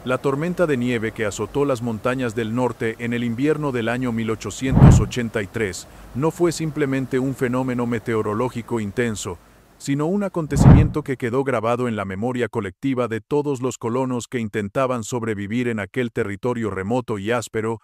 La tormenta de nieve que azotó las montañas del norte en el invierno del año 1883 no fue simplemente un fenómeno meteorológico intenso, sino un acontecimiento que quedó grabado en la memoria colectiva de todos los colonos que intentaban sobrevivir en aquel territorio remoto y áspero,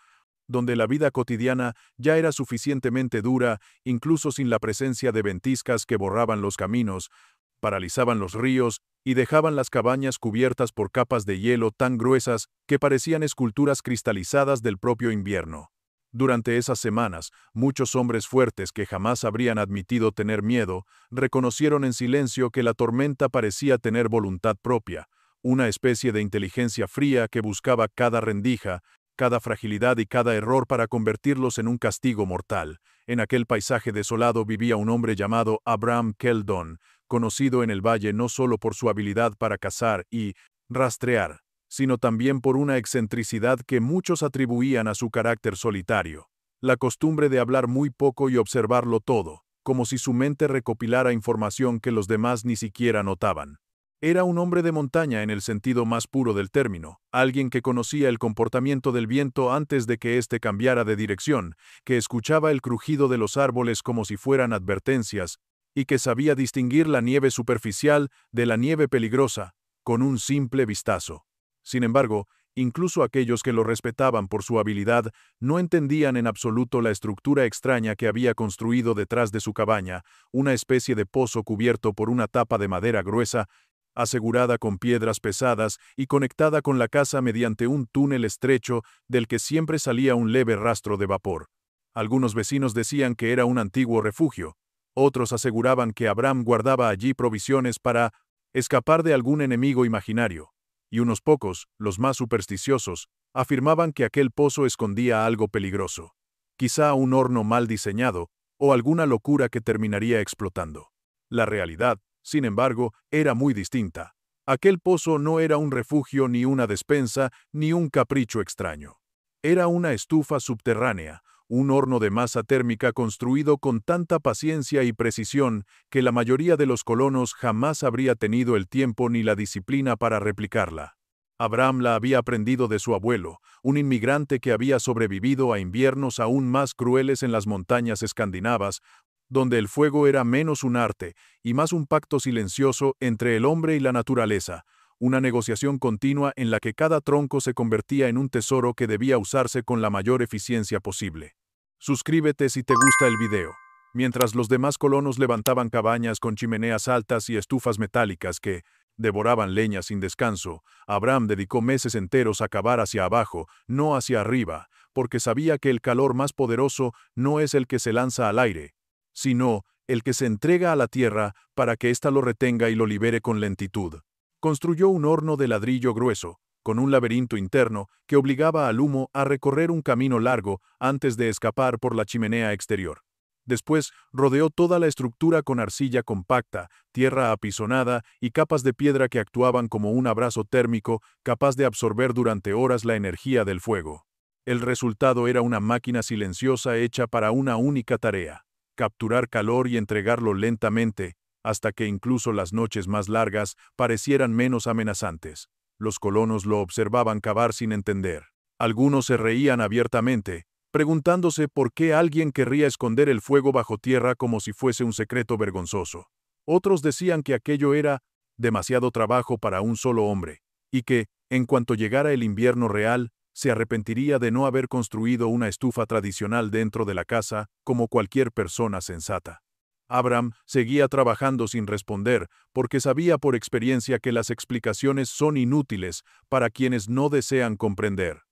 donde la vida cotidiana ya era suficientemente dura, incluso sin la presencia de ventiscas que borraban los caminos, paralizaban los ríos y dejaban las cabañas cubiertas por capas de hielo tan gruesas que parecían esculturas cristalizadas del propio invierno. Durante esas semanas, muchos hombres fuertes que jamás habrían admitido tener miedo, reconocieron en silencio que la tormenta parecía tener voluntad propia, una especie de inteligencia fría que buscaba cada rendija, cada fragilidad y cada error para convertirlos en un castigo mortal. En aquel paisaje desolado vivía un hombre llamado Abraham Keldon, conocido en el valle no solo por su habilidad para cazar y rastrear, sino también por una excentricidad que muchos atribuían a su carácter solitario, la costumbre de hablar muy poco y observarlo todo, como si su mente recopilara información que los demás ni siquiera notaban. Era un hombre de montaña en el sentido más puro del término, alguien que conocía el comportamiento del viento antes de que éste cambiara de dirección, que escuchaba el crujido de los árboles como si fueran advertencias, y que sabía distinguir la nieve superficial de la nieve peligrosa, con un simple vistazo. Sin embargo, incluso aquellos que lo respetaban por su habilidad no entendían en absoluto la estructura extraña que había construido detrás de su cabaña, una especie de pozo cubierto por una tapa de madera gruesa, asegurada con piedras pesadas y conectada con la casa mediante un túnel estrecho del que siempre salía un leve rastro de vapor. Algunos vecinos decían que era un antiguo refugio. Otros aseguraban que Abraham guardaba allí provisiones para escapar de algún enemigo imaginario, y unos pocos, los más supersticiosos, afirmaban que aquel pozo escondía algo peligroso, quizá un horno mal diseñado, o alguna locura que terminaría explotando. La realidad, sin embargo, era muy distinta. Aquel pozo no era un refugio ni una despensa, ni un capricho extraño. Era una estufa subterránea, un horno de masa térmica construido con tanta paciencia y precisión que la mayoría de los colonos jamás habría tenido el tiempo ni la disciplina para replicarla. Abraham la había aprendido de su abuelo, un inmigrante que había sobrevivido a inviernos aún más crueles en las montañas escandinavas, donde el fuego era menos un arte y más un pacto silencioso entre el hombre y la naturaleza, una negociación continua en la que cada tronco se convertía en un tesoro que debía usarse con la mayor eficiencia posible. Suscríbete si te gusta el video. Mientras los demás colonos levantaban cabañas con chimeneas altas y estufas metálicas que devoraban leña sin descanso, Abraham dedicó meses enteros a cavar hacia abajo, no hacia arriba, porque sabía que el calor más poderoso no es el que se lanza al aire, sino el que se entrega a la tierra para que ésta lo retenga y lo libere con lentitud. Construyó un horno de ladrillo grueso, con un laberinto interno que obligaba al humo a recorrer un camino largo antes de escapar por la chimenea exterior. Después rodeó toda la estructura con arcilla compacta, tierra apisonada y capas de piedra que actuaban como un abrazo térmico capaz de absorber durante horas la energía del fuego. El resultado era una máquina silenciosa hecha para una única tarea: capturar calor y entregarlo lentamente, hasta que incluso las noches más largas parecieran menos amenazantes. Los colonos lo observaban cavar sin entender. Algunos se reían abiertamente, preguntándose por qué alguien querría esconder el fuego bajo tierra como si fuese un secreto vergonzoso. Otros decían que aquello era demasiado trabajo para un solo hombre, y que, en cuanto llegara el invierno real, se arrepentiría de no haber construido una estufa tradicional dentro de la casa, como cualquier persona sensata. Abraham seguía trabajando sin responder, porque sabía por experiencia que las explicaciones son inútiles para quienes no desean comprender.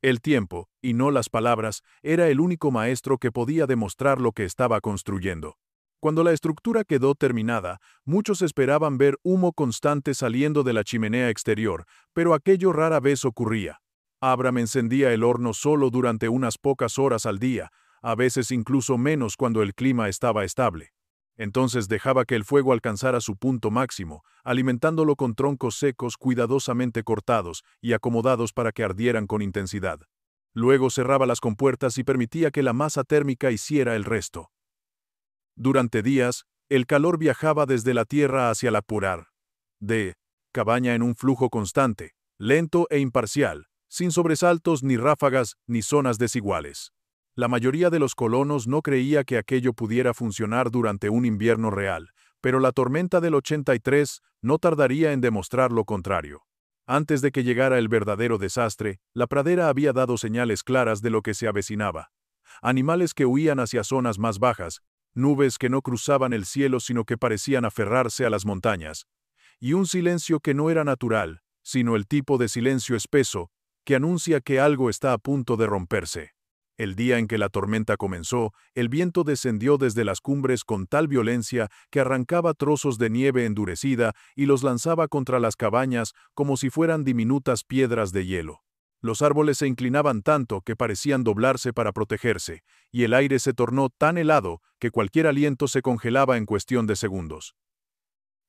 El tiempo, y no las palabras, era el único maestro que podía demostrar lo que estaba construyendo. Cuando la estructura quedó terminada, muchos esperaban ver humo constante saliendo de la chimenea exterior, pero aquello rara vez ocurría. Abraham encendía el horno solo durante unas pocas horas al día, a veces incluso menos cuando el clima estaba estable. Entonces dejaba que el fuego alcanzara su punto máximo, alimentándolo con troncos secos cuidadosamente cortados y acomodados para que ardieran con intensidad. Luego cerraba las compuertas y permitía que la masa térmica hiciera el resto. Durante días, el calor viajaba desde la tierra hacia la purar de cabaña en un flujo constante, lento e imparcial, sin sobresaltos ni ráfagas ni zonas desiguales. La mayoría de los colonos no creía que aquello pudiera funcionar durante un invierno real, pero la tormenta del 83 no tardaría en demostrar lo contrario. Antes de que llegara el verdadero desastre, la pradera había dado señales claras de lo que se avecinaba. Animales que huían hacia zonas más bajas, nubes que no cruzaban el cielo sino que parecían aferrarse a las montañas, y un silencio que no era natural, sino el tipo de silencio espeso, que anuncia que algo está a punto de romperse. El día en que la tormenta comenzó, el viento descendió desde las cumbres con tal violencia que arrancaba trozos de nieve endurecida y los lanzaba contra las cabañas como si fueran diminutas piedras de hielo. Los árboles se inclinaban tanto que parecían doblarse para protegerse, y el aire se tornó tan helado que cualquier aliento se congelaba en cuestión de segundos.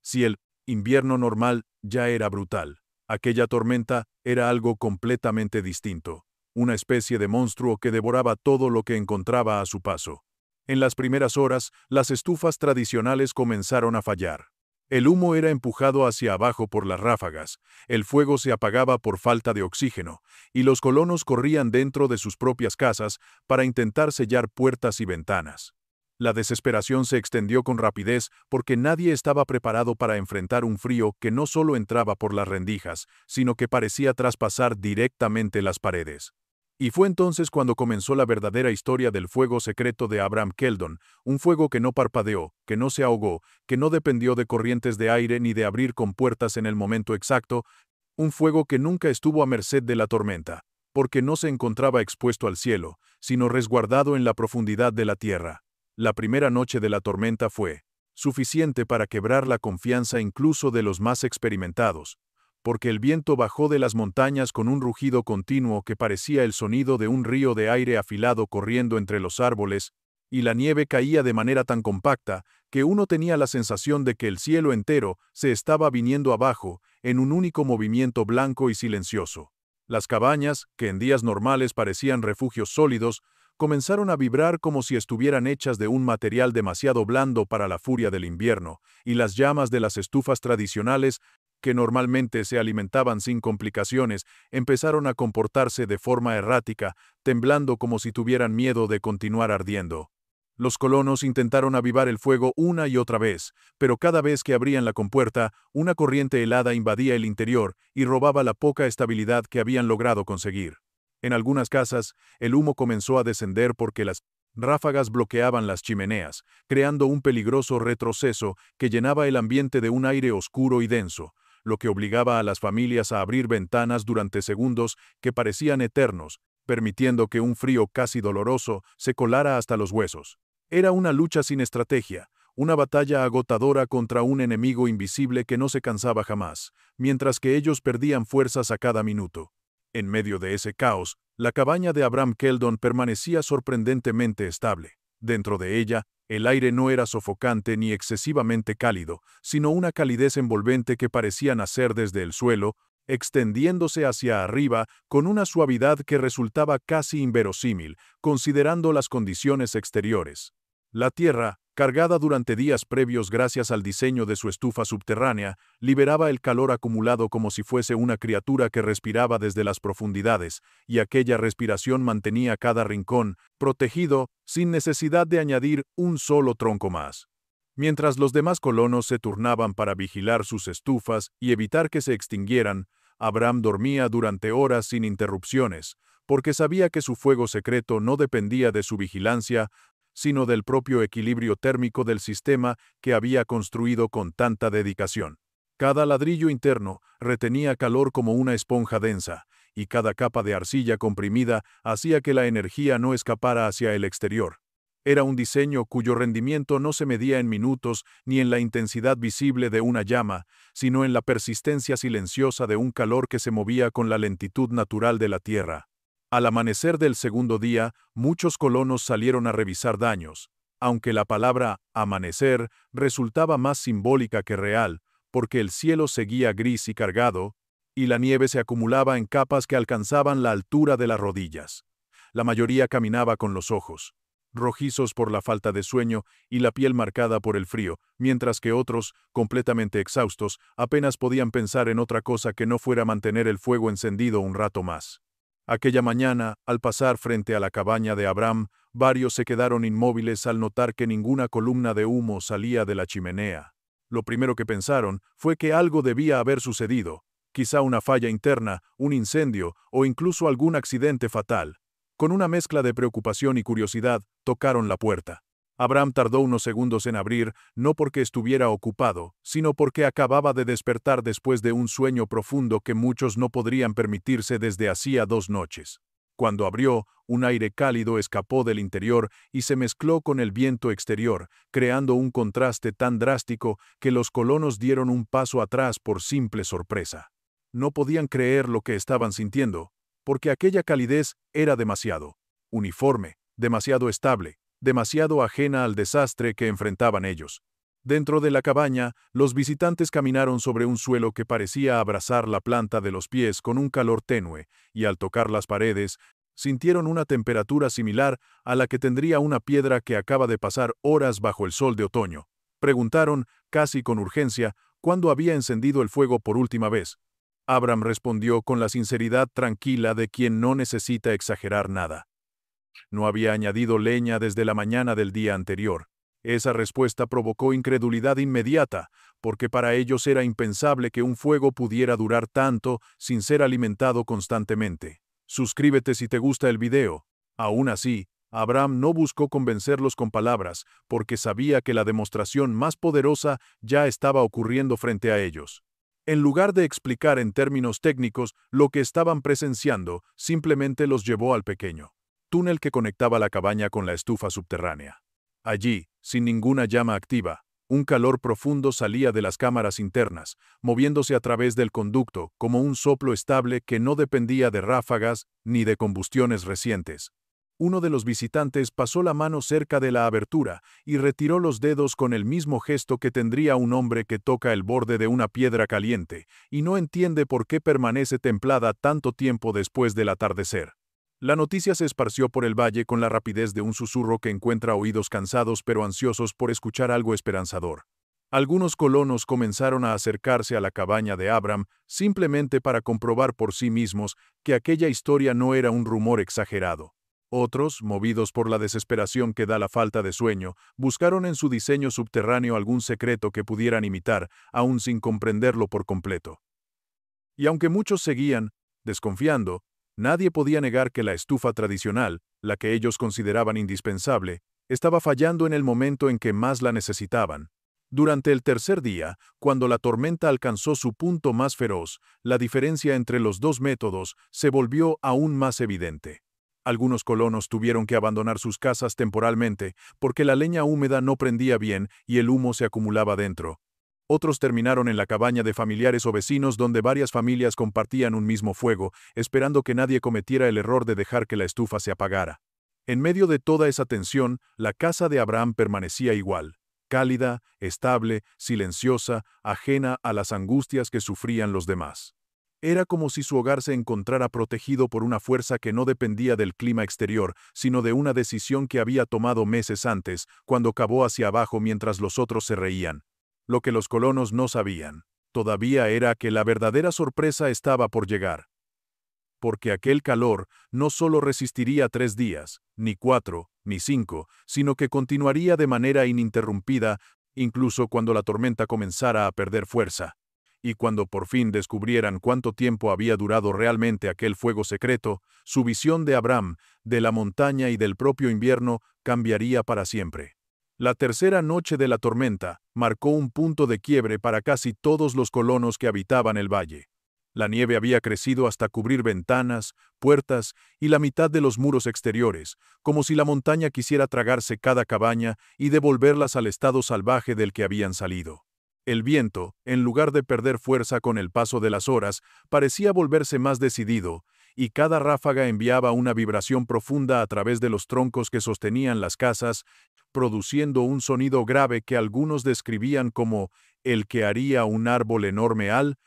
Si el invierno normal ya era brutal, aquella tormenta era algo completamente distinto. Una especie de monstruo que devoraba todo lo que encontraba a su paso. En las primeras horas, las estufas tradicionales comenzaron a fallar. El humo era empujado hacia abajo por las ráfagas, el fuego se apagaba por falta de oxígeno, y los colonos corrían dentro de sus propias casas para intentar sellar puertas y ventanas. La desesperación se extendió con rapidez porque nadie estaba preparado para enfrentar un frío que no solo entraba por las rendijas, sino que parecía traspasar directamente las paredes. Y fue entonces cuando comenzó la verdadera historia del fuego secreto de Abraham Keldon, un fuego que no parpadeó, que no se ahogó, que no dependió de corrientes de aire ni de abrir compuertas en el momento exacto, un fuego que nunca estuvo a merced de la tormenta, porque no se encontraba expuesto al cielo, sino resguardado en la profundidad de la tierra. La primera noche de la tormenta fue suficiente para quebrar la confianza incluso de los más experimentados, porque el viento bajó de las montañas con un rugido continuo que parecía el sonido de un río de aire afilado corriendo entre los árboles, y la nieve caía de manera tan compacta que uno tenía la sensación de que el cielo entero se estaba viniendo abajo en un único movimiento blanco y silencioso. Las cabañas, que en días normales parecían refugios sólidos, comenzaron a vibrar como si estuvieran hechas de un material demasiado blando para la furia del invierno, y las llamas de las estufas tradicionales, que normalmente se alimentaban sin complicaciones, empezaron a comportarse de forma errática, temblando como si tuvieran miedo de continuar ardiendo. Los colonos intentaron avivar el fuego una y otra vez, pero cada vez que abrían la compuerta, una corriente helada invadía el interior y robaba la poca estabilidad que habían logrado conseguir. En algunas casas, el humo comenzó a descender porque las ráfagas bloqueaban las chimeneas, creando un peligroso retroceso que llenaba el ambiente de un aire oscuro y denso, lo que obligaba a las familias a abrir ventanas durante segundos que parecían eternos, permitiendo que un frío casi doloroso se colara hasta los huesos. Era una lucha sin estrategia, una batalla agotadora contra un enemigo invisible que no se cansaba jamás, mientras que ellos perdían fuerzas a cada minuto. En medio de ese caos, la cabaña de Abraham Keldon permanecía sorprendentemente estable. Dentro de ella, el aire no era sofocante ni excesivamente cálido, sino una calidez envolvente que parecía nacer desde el suelo, extendiéndose hacia arriba con una suavidad que resultaba casi inverosímil, considerando las condiciones exteriores. La tierra, cargada durante días previos gracias al diseño de su estufa subterránea, liberaba el calor acumulado como si fuese una criatura que respiraba desde las profundidades, y aquella respiración mantenía cada rincón protegido, sin necesidad de añadir un solo tronco más. Mientras los demás colonos se turnaban para vigilar sus estufas y evitar que se extinguieran, Abraham dormía durante horas sin interrupciones, porque sabía que su fuego secreto no dependía de su vigilancia, sino del propio equilibrio térmico del sistema que había construido con tanta dedicación. Cada ladrillo interno retenía calor como una esponja densa, y cada capa de arcilla comprimida hacía que la energía no escapara hacia el exterior. Era un diseño cuyo rendimiento no se medía en minutos ni en la intensidad visible de una llama, sino en la persistencia silenciosa de un calor que se movía con la lentitud natural de la tierra. Al amanecer del segundo día, muchos colonos salieron a revisar daños, aunque la palabra amanecer resultaba más simbólica que real, porque el cielo seguía gris y cargado, y la nieve se acumulaba en capas que alcanzaban la altura de las rodillas. La mayoría caminaba con los ojos rojizos por la falta de sueño y la piel marcada por el frío, mientras que otros, completamente exhaustos, apenas podían pensar en otra cosa que no fuera mantener el fuego encendido un rato más. Aquella mañana, al pasar frente a la cabaña de Abraham, varios se quedaron inmóviles al notar que ninguna columna de humo salía de la chimenea. Lo primero que pensaron fue que algo debía haber sucedido, quizá una falla interna, un incendio o incluso algún accidente fatal. Con una mezcla de preocupación y curiosidad, tocaron la puerta. Abraham tardó unos segundos en abrir, no porque estuviera ocupado, sino porque acababa de despertar después de un sueño profundo que muchos no podrían permitirse desde hacía 2 noches. Cuando abrió, un aire cálido escapó del interior y se mezcló con el viento exterior, creando un contraste tan drástico que los colonos dieron un paso atrás por simple sorpresa. No podían creer lo que estaban sintiendo, porque aquella calidez era demasiado uniforme, demasiado estable, demasiado ajena al desastre que enfrentaban ellos. Dentro de la cabaña, los visitantes caminaron sobre un suelo que parecía abrazar la planta de los pies con un calor tenue, y al tocar las paredes, sintieron una temperatura similar a la que tendría una piedra que acaba de pasar horas bajo el sol de otoño. Preguntaron, casi con urgencia, cuándo había encendido el fuego por última vez. Abraham respondió con la sinceridad tranquila de quien no necesita exagerar nada. No había añadido leña desde la mañana del día anterior. Esa respuesta provocó incredulidad inmediata, porque para ellos era impensable que un fuego pudiera durar tanto sin ser alimentado constantemente. Suscríbete si te gusta el video. Aún así, Abraham no buscó convencerlos con palabras, porque sabía que la demostración más poderosa ya estaba ocurriendo frente a ellos. En lugar de explicar en términos técnicos lo que estaban presenciando, simplemente los llevó al pequeño túnel que conectaba la cabaña con la estufa subterránea. Allí, sin ninguna llama activa, un calor profundo salía de las cámaras internas, moviéndose a través del conducto como un soplo estable que no dependía de ráfagas ni de combustiones recientes. Uno de los visitantes pasó la mano cerca de la abertura y retiró los dedos con el mismo gesto que tendría un hombre que toca el borde de una piedra caliente y no entiende por qué permanece templada tanto tiempo después del atardecer. La noticia se esparció por el valle con la rapidez de un susurro que encuentra oídos cansados pero ansiosos por escuchar algo esperanzador. Algunos colonos comenzaron a acercarse a la cabaña de Abraham simplemente para comprobar por sí mismos que aquella historia no era un rumor exagerado. Otros, movidos por la desesperación que da la falta de sueño, buscaron en su diseño subterráneo algún secreto que pudieran imitar, aún sin comprenderlo por completo. Y aunque muchos seguían, desconfiando, nadie podía negar que la estufa tradicional, la que ellos consideraban indispensable, estaba fallando en el momento en que más la necesitaban. Durante el tercer día, cuando la tormenta alcanzó su punto más feroz, la diferencia entre los dos métodos se volvió aún más evidente. Algunos colonos tuvieron que abandonar sus casas temporalmente porque la leña húmeda no prendía bien y el humo se acumulaba dentro. Otros terminaron en la cabaña de familiares o vecinos donde varias familias compartían un mismo fuego, esperando que nadie cometiera el error de dejar que la estufa se apagara. En medio de toda esa tensión, la casa de Abraham permanecía igual, cálida, estable, silenciosa, ajena a las angustias que sufrían los demás. Era como si su hogar se encontrara protegido por una fuerza que no dependía del clima exterior, sino de una decisión que había tomado meses antes, cuando cavó hacia abajo mientras los otros se reían. Lo que los colonos no sabían, todavía era que la verdadera sorpresa estaba por llegar. Porque aquel calor no solo resistiría 3 días, ni 4, ni 5, sino que continuaría de manera ininterrumpida, incluso cuando la tormenta comenzara a perder fuerza. Y cuando por fin descubrieran cuánto tiempo había durado realmente aquel fuego secreto, su visión de Abraham, de la montaña y del propio invierno, cambiaría para siempre. La tercera noche de la tormenta marcó un punto de quiebre para casi todos los colonos que habitaban el valle. La nieve había crecido hasta cubrir ventanas, puertas y la mitad de los muros exteriores, como si la montaña quisiera tragarse cada cabaña y devolverlas al estado salvaje del que habían salido. El viento, en lugar de perder fuerza con el paso de las horas, parecía volverse más decidido, y cada ráfaga enviaba una vibración profunda a través de los troncos que sostenían las casas, produciendo un sonido grave que algunos describían como el que haría un árbol enorme al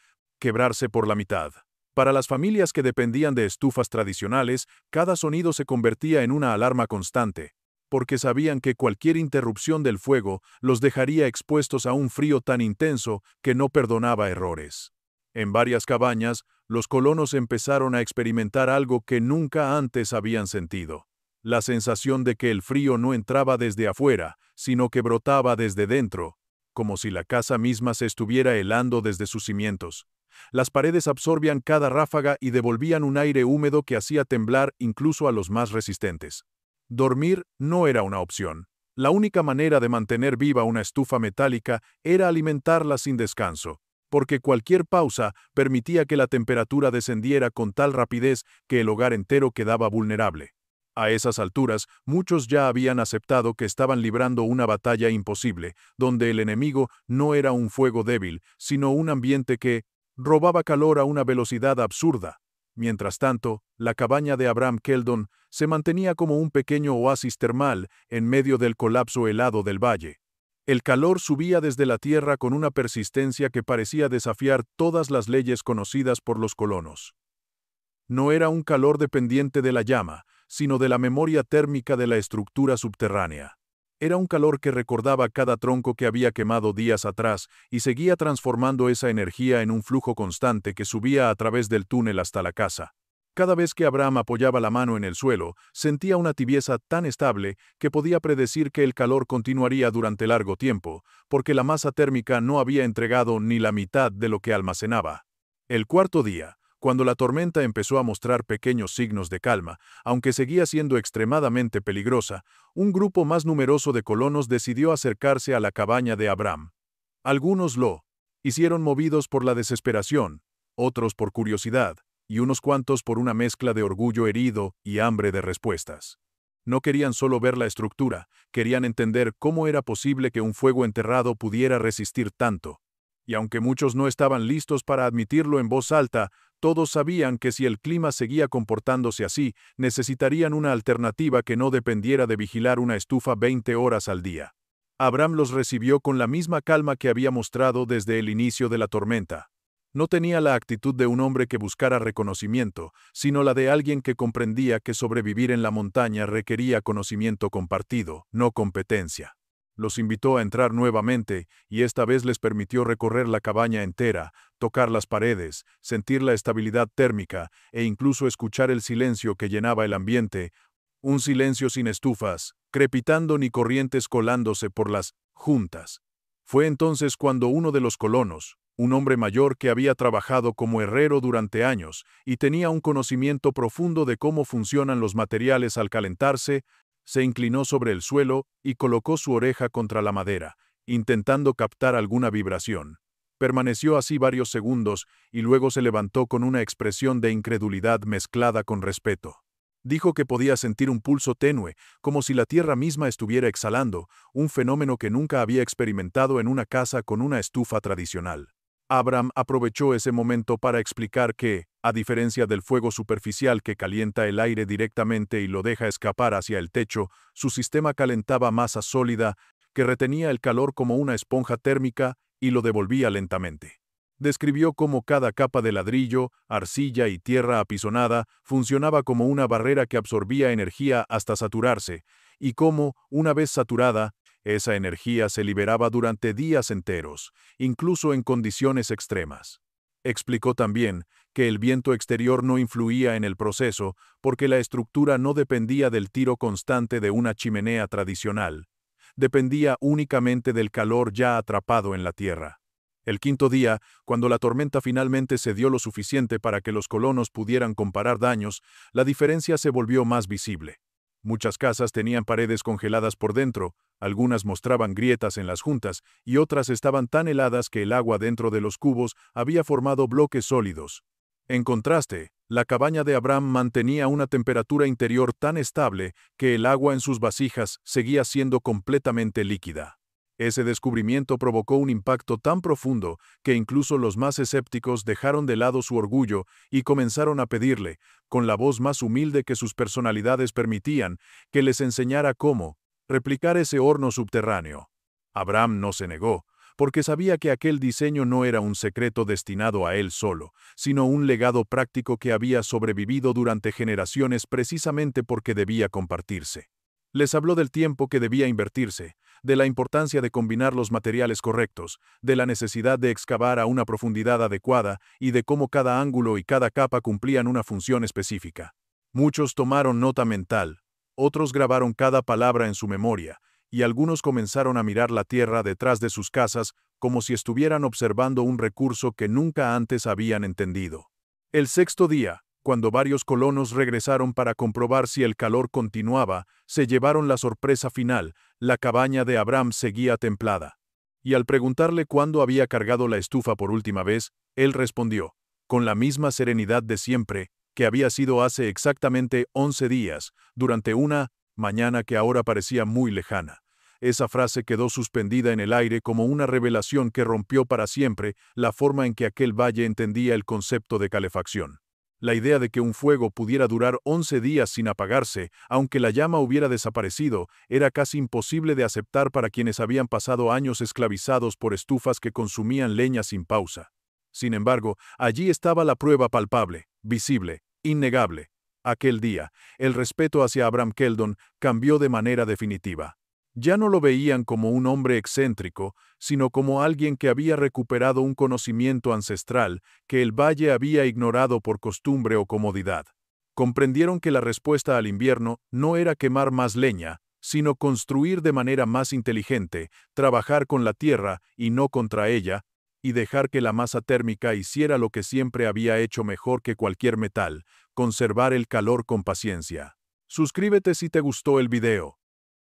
quebrarse por la mitad. Para las familias que dependían de estufas tradicionales, cada sonido se convertía en una alarma constante. porque sabían que cualquier interrupción del fuego los dejaría expuestos a un frío tan intenso que no perdonaba errores. En varias cabañas, los colonos empezaron a experimentar algo que nunca antes habían sentido: la sensación de que el frío no entraba desde afuera, sino que brotaba desde dentro, como si la casa misma se estuviera helando desde sus cimientos. Las paredes absorbían cada ráfaga y devolvían un aire húmedo que hacía temblar incluso a los más resistentes. Dormir no era una opción. La única manera de mantener viva una estufa metálica era alimentarla sin descanso, porque cualquier pausa permitía que la temperatura descendiera con tal rapidez que el hogar entero quedaba vulnerable. A esas alturas, muchos ya habían aceptado que estaban librando una batalla imposible, donde el enemigo no era un fuego débil, sino un ambiente que robaba calor a una velocidad absurda. Mientras tanto, la cabaña de Abraham Keldon se mantenía como un pequeño oasis termal en medio del colapso helado del valle. El calor subía desde la tierra con una persistencia que parecía desafiar todas las leyes conocidas por los colonos. No era un calor dependiente de la llama, sino de la memoria térmica de la estructura subterránea. Era un calor que recordaba cada tronco que había quemado días atrás y seguía transformando esa energía en un flujo constante que subía a través del túnel hasta la casa. Cada vez que Abraham apoyaba la mano en el suelo, sentía una tibieza tan estable que podía predecir que el calor continuaría durante largo tiempo, porque la masa térmica no había entregado ni la mitad de lo que almacenaba. El cuarto día, cuando la tormenta empezó a mostrar pequeños signos de calma, aunque seguía siendo extremadamente peligrosa, un grupo más numeroso de colonos decidió acercarse a la cabaña de Abraham. Algunos lo hicieron movidos por la desesperación, otros por curiosidad, y unos cuantos por una mezcla de orgullo herido y hambre de respuestas. No querían solo ver la estructura, querían entender cómo era posible que un fuego enterrado pudiera resistir tanto. Y aunque muchos no estaban listos para admitirlo en voz alta, todos sabían que si el clima seguía comportándose así, necesitarían una alternativa que no dependiera de vigilar una estufa 20 horas al día. Abraham los recibió con la misma calma que había mostrado desde el inicio de la tormenta. No tenía la actitud de un hombre que buscara reconocimiento, sino la de alguien que comprendía que sobrevivir en la montaña requería conocimiento compartido, no competencia. Los invitó a entrar nuevamente, y esta vez les permitió recorrer la cabaña entera, tocar las paredes, sentir la estabilidad térmica, e incluso escuchar el silencio que llenaba el ambiente, un silencio sin estufas, crepitando ni corrientes colándose por las juntas. Fue entonces cuando uno de los colonos, un hombre mayor que había trabajado como herrero durante años y tenía un conocimiento profundo de cómo funcionan los materiales al calentarse, se inclinó sobre el suelo y colocó su oreja contra la madera, intentando captar alguna vibración. Permaneció así varios segundos y luego se levantó con una expresión de incredulidad mezclada con respeto. Dijo que podía sentir un pulso tenue, como si la tierra misma estuviera exhalando, un fenómeno que nunca había experimentado en una casa con una estufa tradicional. Abraham aprovechó ese momento para explicar que, a diferencia del fuego superficial que calienta el aire directamente y lo deja escapar hacia el techo, su sistema calentaba masa sólida, que retenía el calor como una esponja térmica y lo devolvía lentamente. Describió cómo cada capa de ladrillo, arcilla y tierra apisonada funcionaba como una barrera que absorbía energía hasta saturarse, y cómo, una vez saturada, esa energía se liberaba durante días enteros, incluso en condiciones extremas. Explicó también que el viento exterior no influía en el proceso porque la estructura no dependía del tiro constante de una chimenea tradicional. Dependía únicamente del calor ya atrapado en la tierra. El quinto día, cuando la tormenta finalmente cedió lo suficiente para que los colonos pudieran comparar daños, la diferencia se volvió más visible. Muchas casas tenían paredes congeladas por dentro, algunas mostraban grietas en las juntas y otras estaban tan heladas que el agua dentro de los cubos había formado bloques sólidos. En contraste, la cabaña de Abraham mantenía una temperatura interior tan estable que el agua en sus vasijas seguía siendo completamente líquida. Ese descubrimiento provocó un impacto tan profundo que incluso los más escépticos dejaron de lado su orgullo y comenzaron a pedirle, con la voz más humilde que sus personalidades permitían, que les enseñara cómo replicar ese horno subterráneo. Abraham no se negó, porque sabía que aquel diseño no era un secreto destinado a él solo, sino un legado práctico que había sobrevivido durante generaciones precisamente porque debía compartirse. Les habló del tiempo que debía invertirse, de la importancia de combinar los materiales correctos, de la necesidad de excavar a una profundidad adecuada y de cómo cada ángulo y cada capa cumplían una función específica. Muchos tomaron nota mental, otros grabaron cada palabra en su memoria, y algunos comenzaron a mirar la tierra detrás de sus casas como si estuvieran observando un recurso que nunca antes habían entendido. El sexto día, cuando varios colonos regresaron para comprobar si el calor continuaba, se llevaron la sorpresa final: la cabaña de Abraham seguía templada. Y al preguntarle cuándo había cargado la estufa por última vez, él respondió, con la misma serenidad de siempre, que había sido hace exactamente 11 días, durante una mañana que ahora parecía muy lejana. Esa frase quedó suspendida en el aire como una revelación que rompió para siempre la forma en que aquel valle entendía el concepto de calefacción. La idea de que un fuego pudiera durar 11 días sin apagarse, aunque la llama hubiera desaparecido, era casi imposible de aceptar para quienes habían pasado años esclavizados por estufas que consumían leña sin pausa. Sin embargo, allí estaba la prueba palpable, visible, innegable. Aquel día, el respeto hacia Abraham Keldon cambió de manera definitiva. Ya no lo veían como un hombre excéntrico, sino como alguien que había recuperado un conocimiento ancestral que el valle había ignorado por costumbre o comodidad. Comprendieron que la respuesta al invierno no era quemar más leña, sino construir de manera más inteligente, trabajar con la tierra y no contra ella, y dejar que la masa térmica hiciera lo que siempre había hecho mejor que cualquier metal: conservar el calor con paciencia. Suscríbete si te gustó el video.